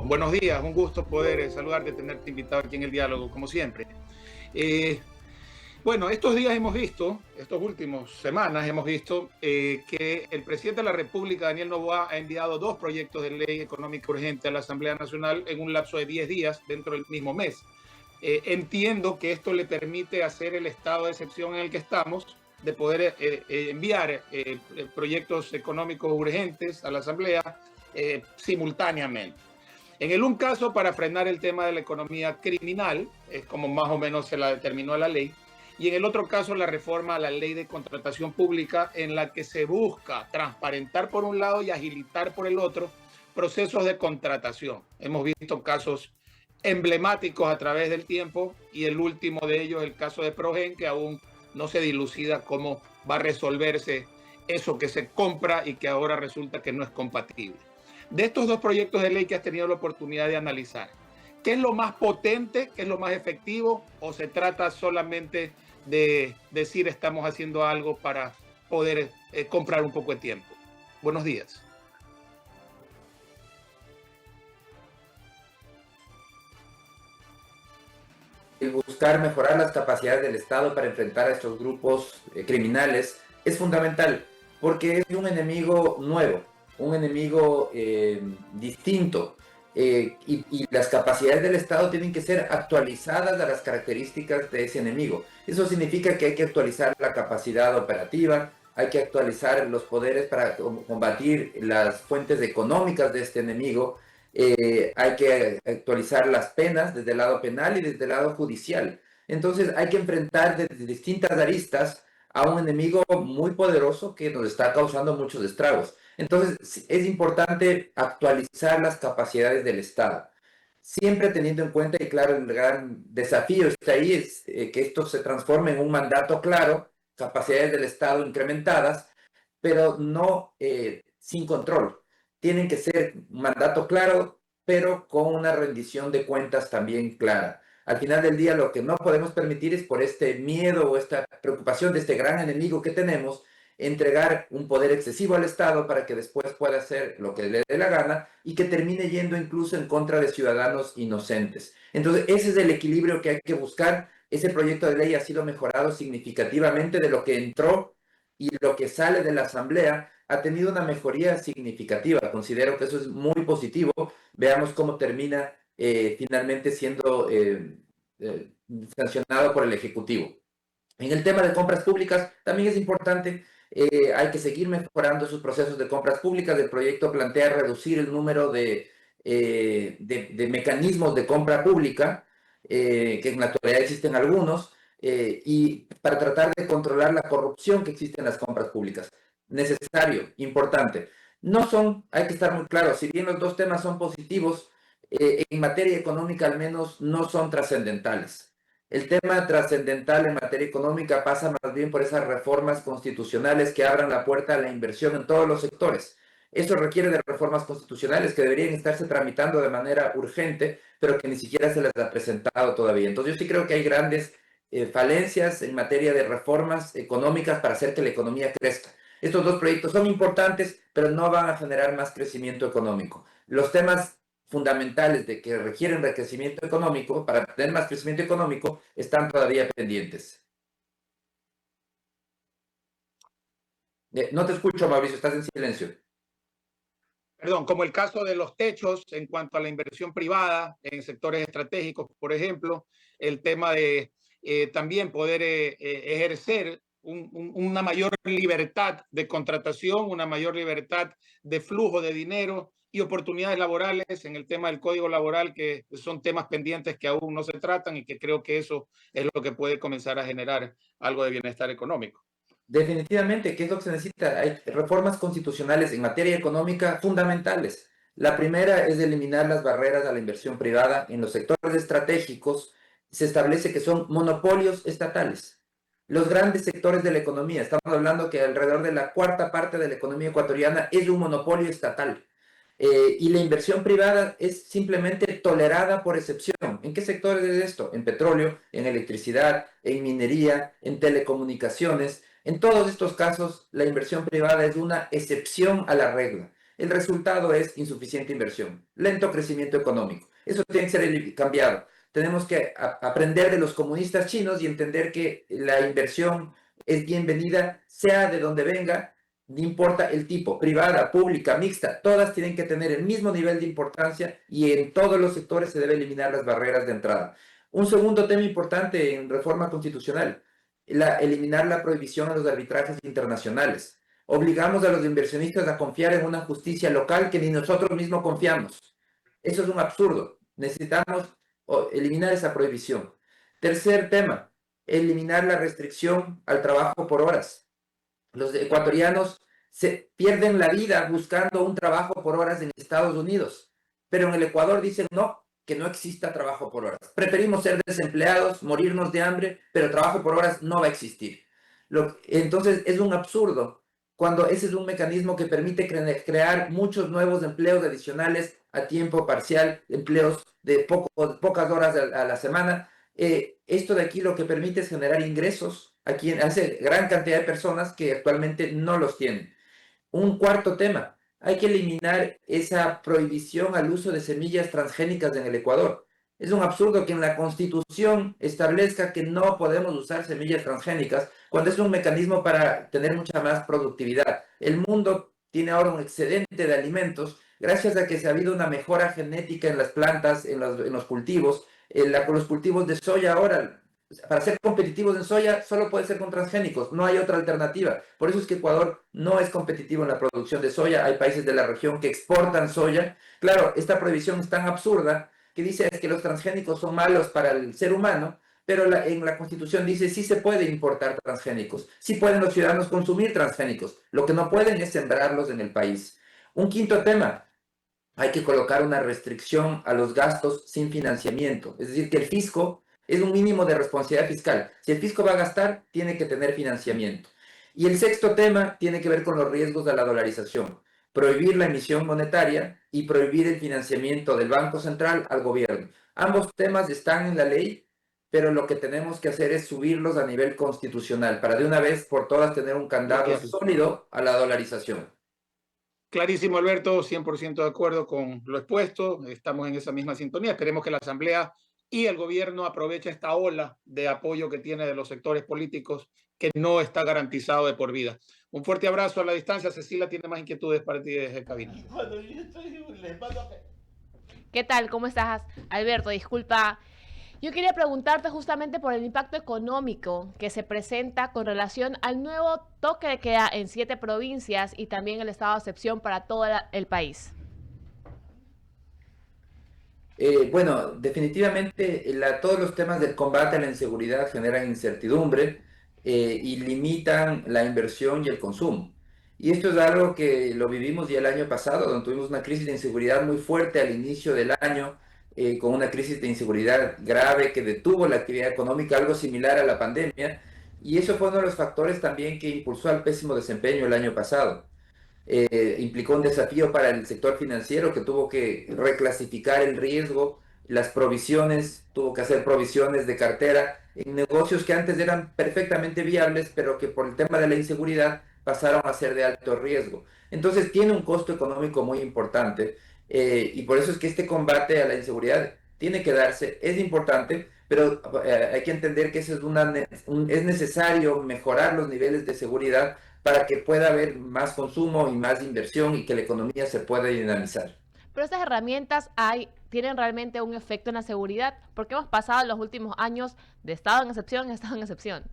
buenos días, un gusto poder saludarte, tenerte invitado aquí en el diálogo, como siempre. Eh, bueno, estos días hemos visto, estas últimas semanas hemos visto que el presidente de la República, Daniel Noboa, ha enviado dos proyectos de ley económica urgente a la Asamblea Nacional en un lapso de 10 días dentro del mismo mes. Entiendo que esto le permite hacer el estado de excepción en el que estamos, de poder enviar proyectos económicos urgentes a la Asamblea simultáneamente. En el un caso para frenar el tema de la economía criminal, es como más o menos se la determinó la ley, y en el otro caso la reforma a la ley de contratación pública en la que se busca transparentar por un lado y agilitar por el otro procesos de contratación. Hemos visto casos emblemáticos a través del tiempo y el último de ellos el caso de Progen, que aún no se dilucida cómo va a resolverse eso que se compra y que ahora resulta que no es compatible. De estos dos proyectos de ley que has tenido la oportunidad de analizar, ¿qué es lo más potente, qué es lo más efectivo, o se trata solamente de decir estamos haciendo algo para poder comprar un poco de tiempo? Buenos días. El buscar mejorar las capacidades del Estado para enfrentar a estos grupos criminales es fundamental, porque es un enemigo nuevo, un enemigo distinto, y las capacidades del Estado tienen que ser actualizadas a las características de ese enemigo. Eso significa que hay que actualizar la capacidad operativa, hay que actualizar los poderes para combatir las fuentes económicas de este enemigo. Hay que actualizar las penas desde el lado penal y desde el lado judicial. Entonces hay que enfrentar desde distintas aristas a un enemigo muy poderoso que nos está causando muchos estragos. Entonces es importante actualizar las capacidades del Estado, siempre teniendo en cuenta, y claro, el gran desafío está ahí, es que esto se transforme en un mandato claro, capacidades del Estado incrementadas, pero no sin control. Tienen que ser un mandato claro, pero con una rendición de cuentas también clara. Al final del día, lo que no podemos permitir es, por este miedo o esta preocupación de este gran enemigo que tenemos, entregar un poder excesivo al Estado para que después pueda hacer lo que le dé la gana y que termine yendo incluso en contra de ciudadanos inocentes. Entonces, ese es el equilibrio que hay que buscar. Ese proyecto de ley ha sido mejorado significativamente de lo que entró, y lo que sale de la Asamblea ha tenido una mejoría significativa. Considero que eso es muy positivo. Veamos cómo termina finalmente siendo sancionado por el Ejecutivo. En el tema de compras públicas también es importante. Hay que seguir mejorando sus procesos de compras públicas. El proyecto plantea reducir el número de mecanismos de compra pública, que en la actualidad existen algunos, y para tratar de controlar la corrupción que existe en las compras públicas. Necesario, importante. No son, hay que estar muy claros, si bien los dos temas son positivos, en materia económica al menos no son trascendentales. El tema trascendental en materia económica pasa más bien por esas reformas constitucionales que abran la puerta a la inversión en todos los sectores. Eso requiere de reformas constitucionales que deberían estarse tramitando de manera urgente, pero que ni siquiera se les ha presentado todavía. Entonces yo sí creo que hay grandes falencias en materia de reformas económicas para hacer que la economía crezca. Estos dos proyectos son importantes, pero no van a generar más crecimiento económico. Los temas fundamentales de que requieren de crecimiento económico, para tener más crecimiento económico, están todavía pendientes. No te escucho, Mauricio, estás en silencio. Perdón, como el caso de los techos en cuanto a la inversión privada en sectores estratégicos, por ejemplo, el tema de también poder ejercer una mayor libertad de contratación, una mayor libertad de flujo de dinero y oportunidades laborales en el tema del código laboral, que son temas pendientes que aún no se tratan y que creo que eso es lo que puede comenzar a generar algo de bienestar económico. Definitivamente, ¿qué es lo que se necesita? Hay reformas constitucionales en materia económica fundamentales. La primera es eliminar las barreras a la inversión privada en los sectores estratégicos. Se establece que son monopolios estatales. Los grandes sectores de la economía, estamos hablando que alrededor de la cuarta parte de la economía ecuatoriana es un monopolio estatal. Y la inversión privada es simplemente tolerada por excepción. ¿En qué sectores es esto? En petróleo, en electricidad, en minería, en telecomunicaciones. En todos estos casos, la inversión privada es una excepción a la regla. El resultado es insuficiente inversión, lento crecimiento económico. Eso tiene que ser cambiado. Tenemos que aprender de los comunistas chinos y entender que la inversión es bienvenida, sea de donde venga, no importa el tipo, privada, pública, mixta, todas tienen que tener el mismo nivel de importancia y en todos los sectores se debe eliminar las barreras de entrada. Un segundo tema importante en reforma constitucional, eliminar la prohibición a los arbitrajes internacionales. Obligamos a los inversionistas a confiar en una justicia local que ni nosotros mismos confiamos. Eso es un absurdo. Necesitamos eliminar esa prohibición. Tercer tema, eliminar la restricción al trabajo por horas. Los ecuatorianos se pierden la vida buscando un trabajo por horas en Estados Unidos, pero en el Ecuador dicen no, que no exista trabajo por horas. Preferimos ser desempleados, morirnos de hambre, pero trabajo por horas no va a existir. Entonces es un absurdo cuando ese es un mecanismo que permite crear muchos nuevos empleos adicionales a tiempo parcial, empleos de pocas horas a la semana. Esto de aquí lo que permite es generar ingresos a hace gran cantidad de personas que actualmente no los tienen. Un cuarto tema, hay que eliminar esa prohibición al uso de semillas transgénicas en el Ecuador. Es un absurdo que en la Constitución establezca que no podemos usar semillas transgénicas cuando es un mecanismo para tener mucha más productividad. El mundo tiene ahora un excedente de alimentos gracias a que se ha habido una mejora genética en las plantas, en los cultivos. Los cultivos de soya ahora, para ser competitivos en soya, solo puede ser con transgénicos, no hay otra alternativa. Por eso es que Ecuador no es competitivo en la producción de soya. Hay países de la región que exportan soya. Claro, esta prohibición es tan absurda que dice que los transgénicos son malos para el ser humano, pero en la Constitución dice sí se puede importar transgénicos, sí pueden los ciudadanos consumir transgénicos, lo que no pueden es sembrarlos en el país. Un quinto tema, hay que colocar una restricción a los gastos sin financiamiento, es decir, que el fisco es un mínimo de responsabilidad fiscal. Si el fisco va a gastar, tiene que tener financiamiento. Y el sexto tema tiene que ver con los riesgos de la dolarización. Prohibir la emisión monetaria y prohibir el financiamiento del Banco Central al gobierno. Ambos temas están en la ley, pero lo que tenemos que hacer es subirlos a nivel constitucional para de una vez por todas tener un candado sólido a la dolarización. Clarísimo, Alberto, 100% de acuerdo con lo expuesto. Estamos en esa misma sintonía. Esperemos que la Asamblea y el gobierno aprovechen esta ola de apoyo que tiene de los sectores políticos que no está garantizado de por vida. Un fuerte abrazo a la distancia. Cecilia tiene más inquietudes para ti desde cabina. ¿Qué tal? ¿Cómo estás, Alberto? Disculpa. Yo quería preguntarte justamente por el impacto económico que se presenta con relación al nuevo toque de queda en 7 provincias y también el estado de excepción para todo el país. Bueno, definitivamente todos los temas del combate a la inseguridad generan incertidumbre y limitan la inversión y el consumo. Y esto es algo que lo vivimos ya el año pasado, donde tuvimos una crisis de inseguridad muy fuerte al inicio del año, con una crisis de inseguridad grave que detuvo la actividad económica, algo similar a la pandemia. Y eso fue uno de los factores también que impulsó al pésimo desempeño el año pasado. Implicó un desafío para el sector financiero que tuvo que reclasificar el riesgo, las provisiones, tuvo que hacer provisiones de cartera en negocios que antes eran perfectamente viables, pero que por el tema de la inseguridad pasaron a ser de alto riesgo. Entonces tiene un costo económico muy importante y por eso es que este combate a la inseguridad tiene que darse, es importante, pero hay que entender que es necesario mejorar los niveles de seguridad para que pueda haber más consumo y más inversión y que la economía se pueda dinamizar. Pero estas herramientas tienen realmente un efecto en la seguridad, porque hemos pasado los últimos años de estado en excepción a estado en excepción.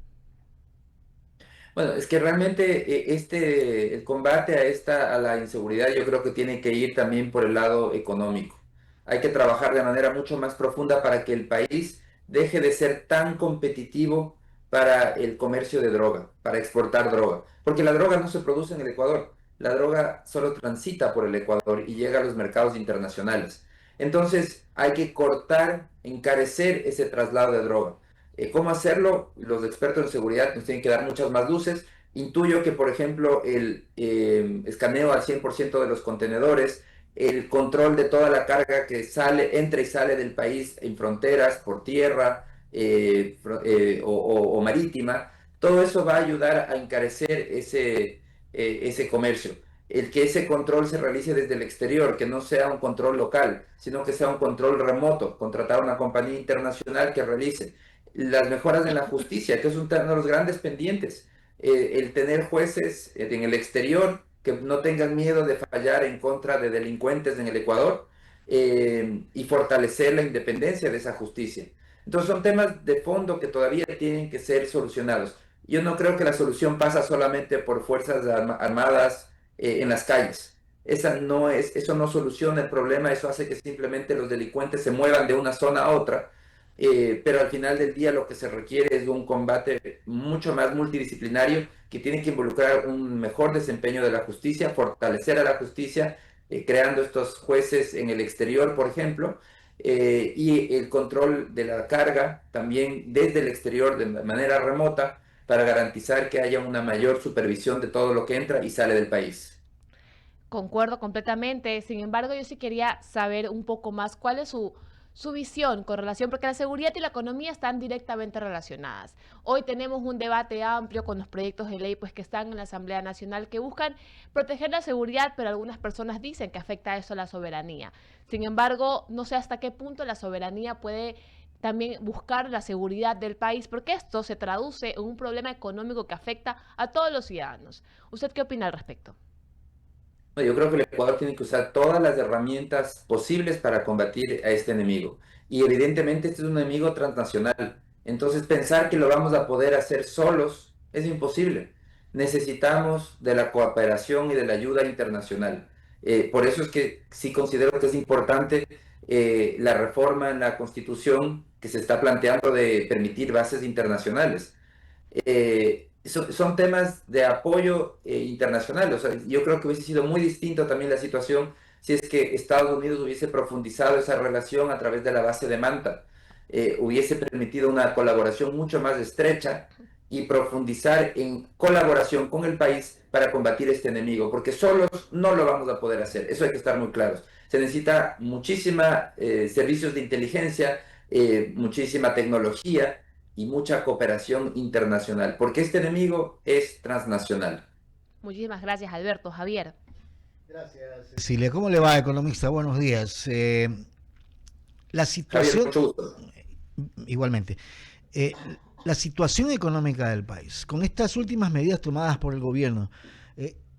Bueno, es que realmente el combate a la inseguridad yo creo que tiene que ir también por el lado económico. Hay que trabajar de manera mucho más profunda para que el país deje de ser tan competitivo para el comercio de droga, para exportar droga. Porque la droga no se produce en el Ecuador, la droga solo transita por el Ecuador y llega a los mercados internacionales. Entonces hay que cortar, encarecer ese traslado de droga. ¿Cómo hacerlo? Los expertos en seguridad nos tienen que dar muchas más luces. Intuyo que, por ejemplo, el escaneo al 100% de los contenedores, el control de toda la carga que entra y sale del país en fronteras, por tierra o marítima, todo eso va a ayudar a encarecer ese comercio. el que ese control se realice desde el exterior, que no sea un control local, sino que sea un control remoto, contratar a una compañía internacional que realice las mejoras en la justicia, que es uno de los grandes pendientes, el tener jueces en el exterior que no tengan miedo de fallar en contra de delincuentes en el Ecuador, y fortalecer la independencia de esa justicia. Entonces son temas de fondo que todavía tienen que ser solucionados. Yo no creo que la solución pasa solamente por fuerzas armadas en las calles. Eso no soluciona el problema, eso hace que simplemente los delincuentes se muevan de una zona a otra, pero al final del día lo que se requiere es un combate mucho más multidisciplinario que tiene que involucrar un mejor desempeño de la justicia, fortalecer a la justicia, creando estos jueces en el exterior, por ejemplo, y el control de la carga también desde el exterior de manera remota para garantizar que haya una mayor supervisión de todo lo que entra y sale del país. Concuerdo completamente. Sin embargo, yo sí quería saber un poco más cuál es su visión con relación, porque la seguridad y la economía están directamente relacionadas. Hoy tenemos un debate amplio con los proyectos de ley pues, que están en la Asamblea Nacional que buscan proteger la seguridad, pero algunas personas dicen que afecta eso a la soberanía. Sin embargo, no sé hasta qué punto la soberanía puede también buscar la seguridad del país, porque esto se traduce en un problema económico que afecta a todos los ciudadanos. ¿Usted qué opina al respecto? No, yo creo que el Ecuador tiene que usar todas las herramientas posibles para combatir a este enemigo. Y evidentemente este es un enemigo transnacional. Entonces pensar que lo vamos a poder hacer solos es imposible. Necesitamos de la cooperación y de la ayuda internacional. Por eso es que sí considero que es importante la reforma en la Constitución que se está planteando de permitir bases internacionales. Son temas de apoyo internacional. O sea, yo creo que hubiese sido muy distinto también la situación si es que Estados Unidos hubiese profundizado esa relación a través de la base de Manta. Hubiese permitido una colaboración mucho más estrecha y profundizar en colaboración con el país para combatir este enemigo, porque solos no lo vamos a poder hacer, eso hay que estar muy claros. Se necesita muchísima servicios de inteligencia, muchísima tecnología, y mucha cooperación internacional, porque este enemigo es transnacional. Muchísimas gracias, Alberto. Javier. Gracias, Cecilia. ¿Cómo le va, economista? Buenos días. La Javier, situación, mucho gusto. igualmente, eh, la situación económica del país, con estas últimas medidas tomadas por el gobierno,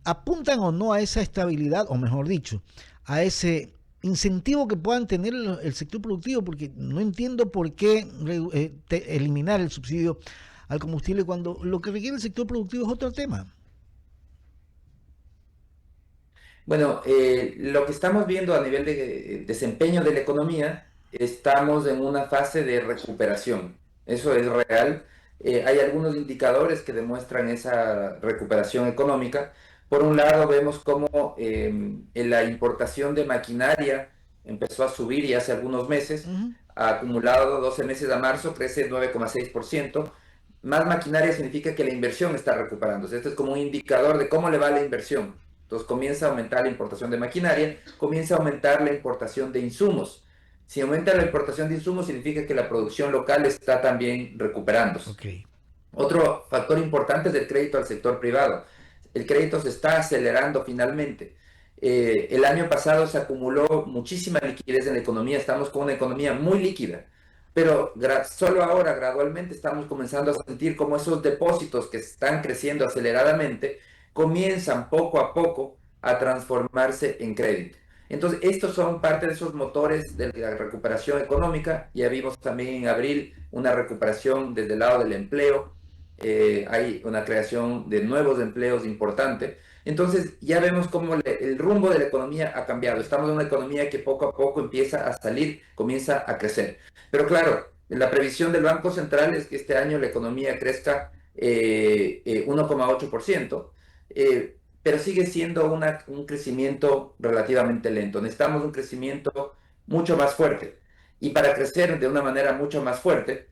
¿apuntan o no a esa estabilidad, o mejor dicho, a ese incentivo que puedan tener el sector productivo? Porque no entiendo por qué eliminar el subsidio al combustible cuando lo que requiere el sector productivo es otro tema. Bueno, lo que estamos viendo a nivel de desempeño de la economía, estamos en una fase de recuperación. Eso es real. Hay algunos indicadores que demuestran esa recuperación económica. Por un lado, vemos cómo la importación de maquinaria empezó a subir y hace algunos meses, Uh-huh. acumulado 12 meses a marzo, crece 9,6%. Más maquinaria significa que la inversión está recuperándose. Este es como un indicador de cómo le va la inversión. Entonces comienza a aumentar la importación de maquinaria, comienza a aumentar la importación de insumos. Si aumenta la importación de insumos, significa que la producción local está también recuperándose. Okay. Otro factor importante es el crédito al sector privado. El crédito se está acelerando finalmente. El año pasado se acumuló muchísima liquidez en la economía, estamos con una economía muy líquida, pero solo ahora gradualmente estamos comenzando a sentir cómo esos depósitos que están creciendo aceleradamente comienzan poco a poco a transformarse en crédito. Entonces, estos son parte de esos motores de la recuperación económica. Ya vimos también en abril una recuperación desde el lado del empleo. Hay una creación de nuevos empleos importante. Entonces, ya vemos cómo el rumbo de la economía ha cambiado. Estamos en una economía que poco a poco empieza a salir, comienza a crecer. Pero claro, la previsión del Banco Central es que este año la economía crezca 1,8%. Pero sigue siendo un crecimiento relativamente lento. Necesitamos un crecimiento mucho más fuerte. Y para crecer de una manera mucho más fuerte,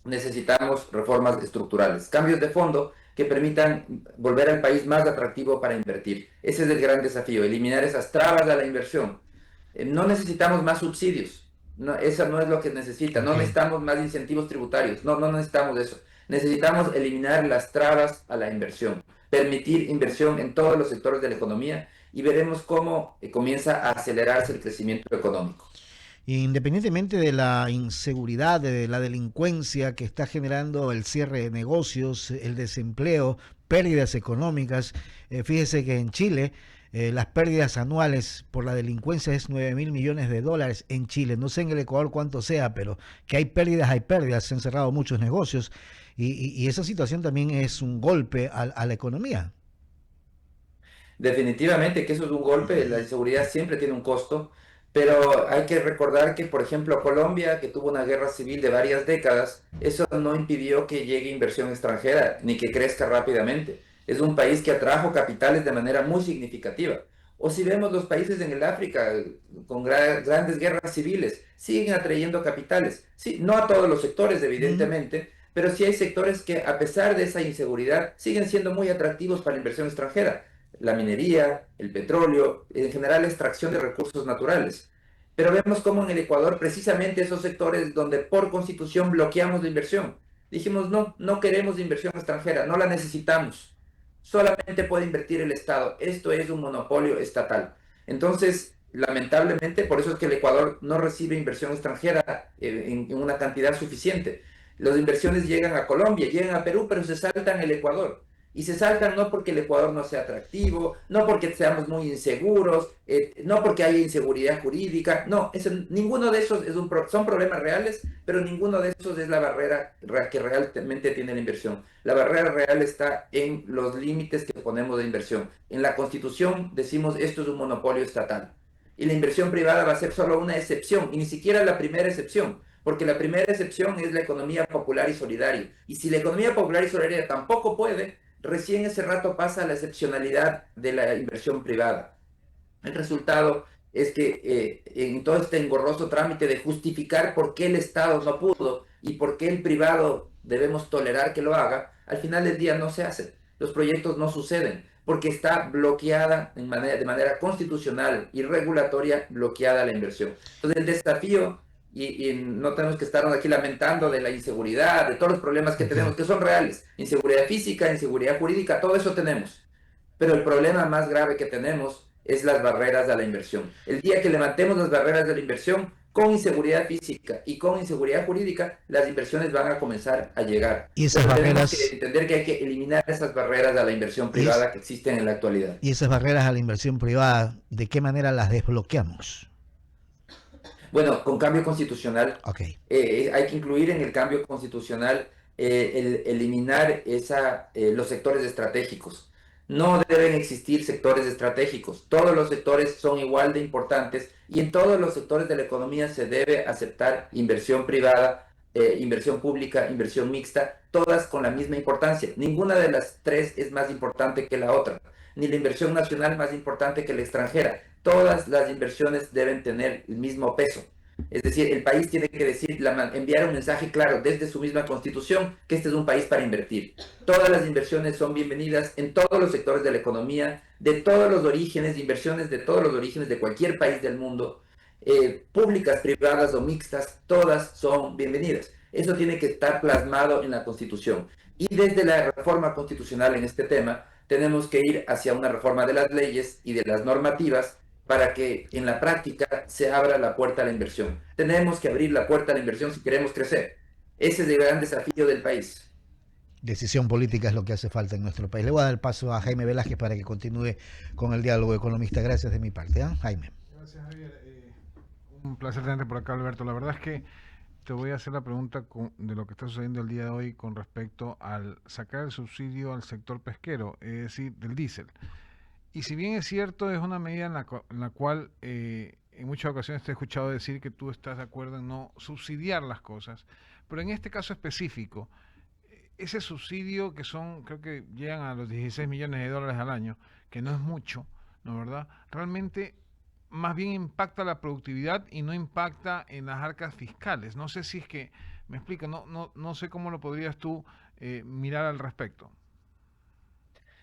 necesitamos reformas estructurales, cambios de fondo que permitan volver al país más atractivo para invertir. Ese es el gran desafío, eliminar esas trabas a la inversión. No necesitamos más subsidios. No, eso no es lo que necesita. No necesitamos más incentivos tributarios. No necesitamos eso. Necesitamos eliminar las trabas a la inversión. permitir inversión en todos los sectores de la economía y veremos cómo comienza a acelerarse el crecimiento económico. Independientemente de la inseguridad, de la delincuencia que está generando el cierre de negocios, el desempleo, pérdidas económicas, fíjese que en Chile las pérdidas anuales por la delincuencia es 9.000 millones de dólares en Chile. No sé en el Ecuador cuánto sea, pero que hay pérdidas, se han cerrado muchos negocios y esa situación también es un golpe a la economía. Definitivamente que eso es un golpe, la inseguridad siempre tiene un costo, pero hay que recordar que, por ejemplo, Colombia, que tuvo una guerra civil de varias décadas, eso no impidió que llegue inversión extranjera ni que crezca rápidamente. Es un país que atrajo capitales de manera muy significativa. O si vemos los países en el África con grandes guerras civiles, siguen atrayendo capitales. Sí, no a todos los sectores, evidentemente, pero sí hay sectores que, a pesar de esa inseguridad, siguen siendo muy atractivos para la inversión extranjera: la minería, el petróleo, en general la extracción de recursos naturales. Pero vemos cómo en el Ecuador, precisamente esos sectores donde por constitución bloqueamos la inversión, dijimos no, no queremos inversión extranjera, no la necesitamos, solamente puede invertir el Estado, esto es un monopolio estatal. Entonces, lamentablemente, por eso es que el Ecuador no recibe inversión extranjera en una cantidad suficiente. Las inversiones llegan a Colombia, llegan a Perú, pero se saltan el Ecuador. Y se saltan no porque el Ecuador no sea atractivo, no porque seamos muy inseguros, no porque haya inseguridad jurídica, no, ninguno de esos son problemas reales, pero ninguno de esos es la barrera que realmente tiene la inversión. La barrera real está en los límites que ponemos de inversión. En la Constitución decimos esto es un monopolio estatal y la inversión privada va a ser solo una excepción y ni siquiera la primera excepción. Porque la primera excepción es la economía popular y solidaria. Y si la economía popular y solidaria tampoco puede, recién ese rato pasa la excepcionalidad de la inversión privada. El resultado es que en todo este engorroso trámite de justificar por qué el Estado no pudo y por qué el privado debemos tolerar que lo haga, al final del día no se hace. Los proyectos no suceden porque está bloqueada de manera constitucional y regulatoria, bloqueada la inversión. Entonces el desafío, y no tenemos que estarnos aquí lamentando de la inseguridad, de todos los problemas que tenemos, que son reales, inseguridad física, inseguridad jurídica, todo eso tenemos. Pero el problema más grave que tenemos es las barreras a la inversión. El día que levantemos las barreras de la inversión, con inseguridad física y con inseguridad jurídica, las inversiones van a comenzar a llegar. Y esas barreras... Tenemos que entender que hay que eliminar esas barreras a la inversión privada que existen en la actualidad. Y esas barreras a la inversión privada, ¿de qué manera las desbloqueamos? Bueno, con cambio constitucional, Okay. Hay que incluir en el cambio constitucional eliminar los sectores estratégicos. No deben existir sectores estratégicos. Todos los sectores son igual de importantes y en todos los sectores de la economía se debe aceptar inversión privada, inversión pública, inversión mixta, todas con la misma importancia. Ninguna de las tres es más importante que la otra, ni la inversión nacional más importante que la extranjera. Todas las inversiones deben tener el mismo peso. Es decir, el país tiene que enviar un mensaje claro desde su misma constitución que este es un país para invertir. Todas las inversiones son bienvenidas en todos los sectores de la economía, de todos los orígenes, inversiones de todos los orígenes de cualquier país del mundo, públicas, privadas o mixtas, todas son bienvenidas. Eso tiene que estar plasmado en la Constitución. Y desde la reforma constitucional en este tema, tenemos que ir hacia una reforma de las leyes y de las normativas para que en la práctica se abra la puerta a la inversión. Tenemos que abrir la puerta a la inversión si queremos crecer. Ese es el gran desafío del país. Decisión política es lo que hace falta en nuestro país. Le voy a dar el paso a Jaime Velázquez para que continúe con el diálogo economista. Gracias de mi parte, Jaime. Gracias, Javier. Un placer tenerte por acá, Alberto. La verdad es que te voy a hacer la pregunta de lo que está sucediendo el día de hoy con respecto al sacar el subsidio al sector pesquero, es decir, del diésel. Y si bien es cierto, es una medida en la cual en muchas ocasiones te he escuchado decir que tú estás de acuerdo en no subsidiar las cosas, pero en este caso específico, ese subsidio que creo que llegan a los 16 millones de dólares al año, que no es mucho, ¿no es verdad? Realmente más bien impacta la productividad y no impacta en las arcas fiscales. No sé si es que, me explica, no sé cómo lo podrías tú mirar al respecto.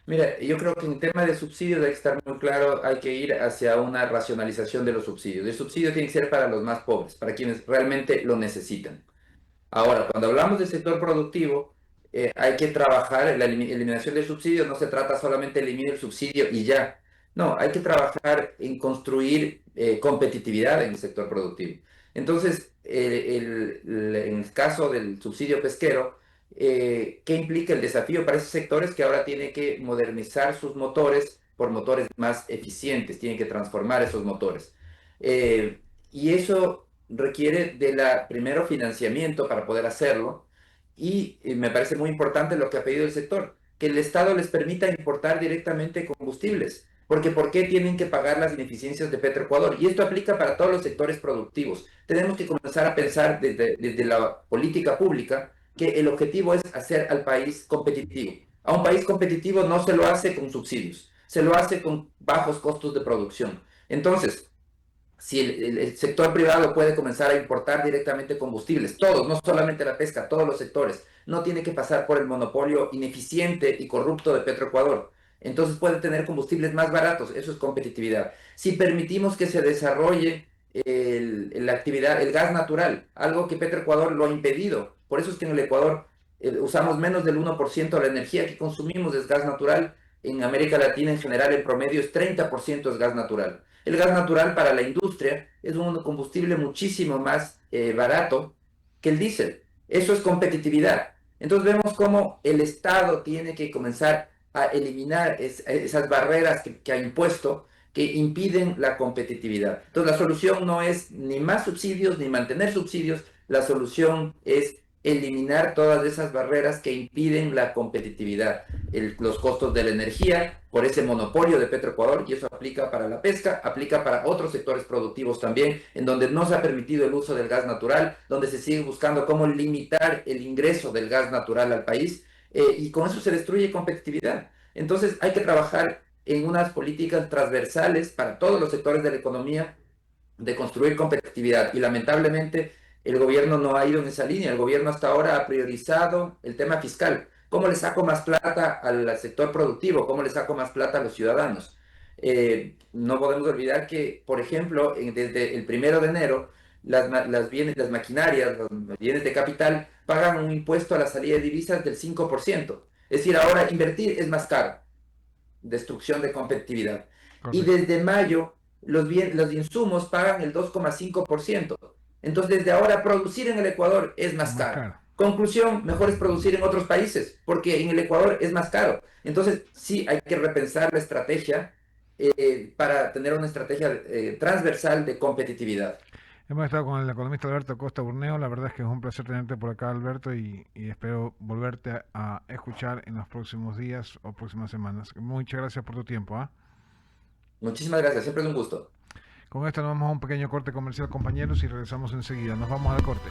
Mira, yo creo que en tema de subsidios hay que estar muy claro, hay que ir hacia una racionalización de los subsidios. El subsidio tiene que ser para los más pobres, para quienes realmente lo necesitan. Ahora, cuando hablamos del sector productivo, hay que trabajar en la eliminación del subsidio. No se trata solamente de eliminar el subsidio y ya. No, hay que trabajar en construir competitividad en el sector productivo. Entonces, en el caso del subsidio pesquero, ¿qué implica el desafío para esos sectores? Que ahora tienen que modernizar sus motores por motores más eficientes, tienen que transformar esos motores. Y eso requiere primero financiamiento para poder hacerlo, y me parece muy importante lo que ha pedido el sector, que el Estado les permita importar directamente combustibles, porque ¿por qué tienen que pagar las ineficiencias de Petroecuador? Y esto aplica para todos los sectores productivos. Tenemos que comenzar a pensar desde la política pública que el objetivo es hacer al país competitivo. A un país competitivo no se lo hace con subsidios, se lo hace con bajos costos de producción. Entonces, si el sector privado puede comenzar a importar directamente combustibles, todos, no solamente la pesca, todos los sectores, no tiene que pasar por el monopolio ineficiente y corrupto de Petroecuador. Entonces puede tener combustibles más baratos, eso es competitividad. Si permitimos que se desarrolle la actividad, el gas natural, algo que Petroecuador lo ha impedido, por eso es que en el Ecuador usamos menos del 1% de la energía que consumimos es gas natural. En América Latina en general el promedio es 30% es gas natural. El gas natural para la industria es un combustible muchísimo más barato que el diésel. Eso es competitividad. Entonces vemos cómo el Estado tiene que comenzar a eliminar esas barreras que ha impuesto, que impiden la competitividad. Entonces la solución no es ni más subsidios ni mantener subsidios, la solución es eliminar todas esas barreras que impiden la competitividad, los costos de la energía por ese monopolio de Petroecuador, y eso aplica para la pesca, aplica para otros sectores productivos también, en donde no se ha permitido el uso del gas natural, donde se sigue buscando cómo limitar el ingreso del gas natural al país, y con eso se destruye competitividad. Entonces hay que trabajar en unas políticas transversales para todos los sectores de la economía de construir competitividad, y lamentablemente el gobierno no ha ido en esa línea. El gobierno hasta ahora ha priorizado el tema fiscal. ¿Cómo le saco más plata al sector productivo? ¿Cómo le saco más plata a los ciudadanos? No podemos olvidar que, por ejemplo, desde el 1 de enero, las maquinarias, los bienes de capital, pagan un impuesto a la salida de divisas del 5%. Es decir, ahora invertir es más caro. Destrucción de competitividad. Correcto. Y desde mayo, los insumos pagan el 2,5%. Entonces, desde ahora, producir en el Ecuador es más caro. Conclusión, mejor es producir en otros países, porque en el Ecuador es más caro. Entonces, sí, hay que repensar la estrategia para tener una estrategia transversal de competitividad. Hemos estado con el economista Alberto Costa Burneo. La verdad es que es un placer tenerte por acá, Alberto, y espero volverte a escuchar en los próximos días o próximas semanas. Muchas gracias por tu tiempo. Muchísimas gracias, siempre es un gusto. Con esto nos vamos a un pequeño corte comercial, compañeros, y regresamos enseguida. Nos vamos al corte.